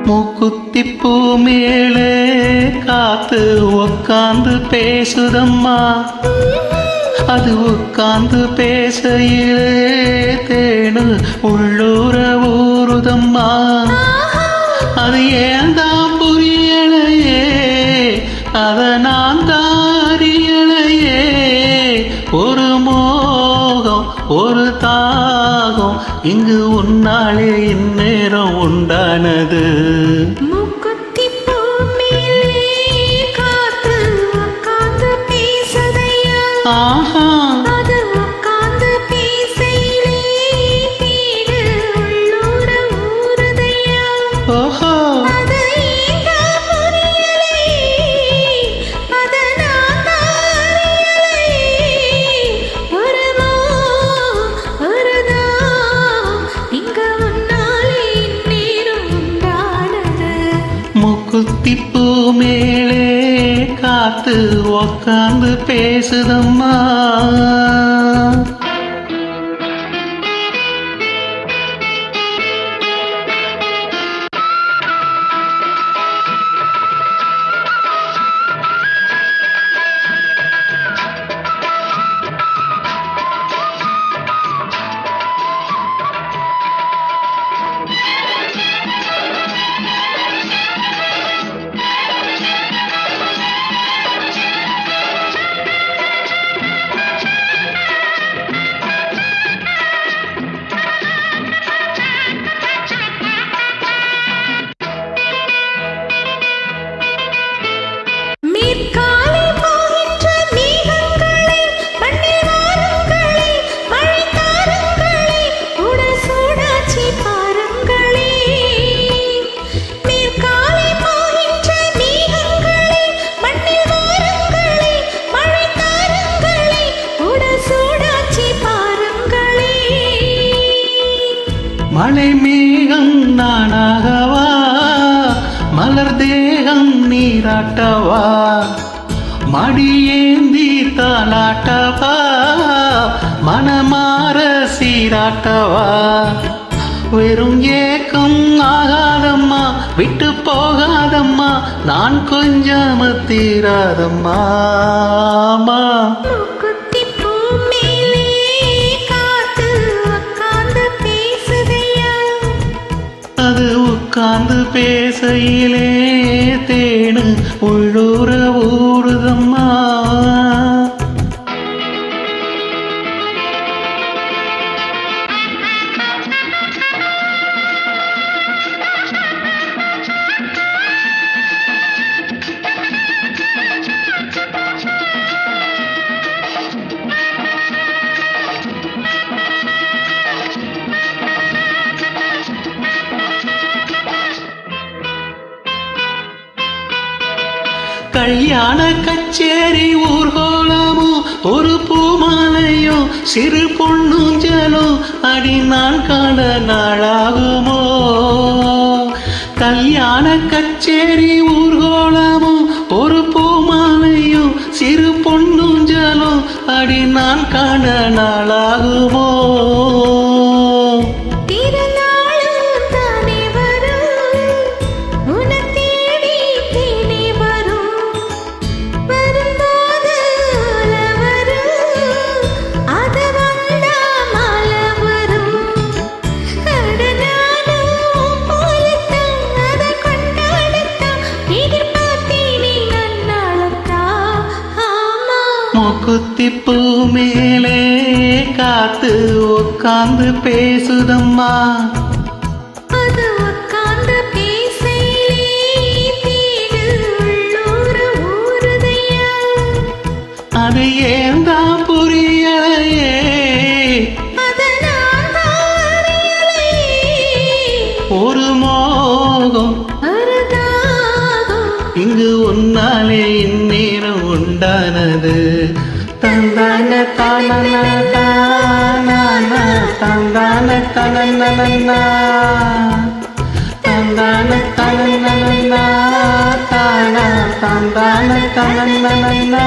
மூக்குத்தி பூ மேலே காத்து உக்காந்து பேசுதம்மா. அது உக்காந்து பேசையிலே தேனு உள்ளூர ஊறுதம்மா. அது ஏந்தான் புரியலையே, அத நான் தாரியலையே. ஒரு மோகம் ஒரு தாகம் இங்கு உன்னாலே இந்நேரம் உண்டானது. மூக்குத்தி பூ மேலே காத்து உக்காந்து பேசுதையா. ஆஹா அது உக்காந்து பேசையிலே தேடு உள்ளூர ஊறுதையா. ஓஹோ அது ஏந்தான் புரியலையே, அத நான் தாரியலையே. ஒரு மோகம் ஒரு தாகம் இங்க உன்னாலே இந்நேரம் உண்டானது. மூக்குத்தி பூ மேலே காத்து உக்காந்து பேசுதம்மா. மேற்காலை போகின்ற மேகங்களே, மண்ணில் வாருங்களே, மழை தாருங்களே, உடல் சூடாச்சி பாருங்களே. மேற்காலை போகின்ற மேகங்களே, மண்ணில் வாருங்களே, மழை தாருங்களே, உடல் சூடாச்சி பாருங்களே. மழை மேகம் நானாகவா, மலர் தேகம் நீராட்டவா, மடியேந்தி தாலாட்டவா, மனமாற சீராட்டவா. வெறும் ஏக்கம் ஆகாதம்மா, விட்டு போகாதம்மா, நான் கொஞ்சம் தீராதம்மா. மூக்குத்தி பூ மேலே காத்து உக்காந்து பேசுதையா. அது உட்கார்ந்து பேசையிலே தேனு உள்ளூர ஊறுதம்மா. கல்யாண கச்சேரி ஊர்கோலமும் ஒரு பூமாலையும் சிறு பொண்ணுஞ்சலும் அடி நான் காண நாளாகுமோ. கல்யாண கச்சேரி ஊர்கோலமும் ஒரு பூமாலையும் சிறு பொண்ணுஞ்சலும் அடி நான் காண நாளாகுமோ. திருநாளும் தானே வரும், உன்னைத் தேடி தேனே வரும். வரும்போது அலை வரும், அது வந்தா மழை வரும். அட நானும் போலத்தான் அதை கொண்டாடத்தான் எதிர்பார்த்தேனே நன்னாளத்தான். ஆமா மூக்குத்தி பூ மேலே காத்து உட்காந்து பேசுதம்மா. அது உக்காந்து பேசையிலே தேடு உள்ளூர ஊறுதையா. அது ஏந்தான் புரியலையே, அத நான் தாரியலையே. ஒரு மோகம் ஒரு தாகம் இங்கு உன்னாலே இந்நேரம் உண்டானது. தந்தான தானன தானான தந்தான தனனனா தந்தான தனனனா தானா தந்தான தனனனா.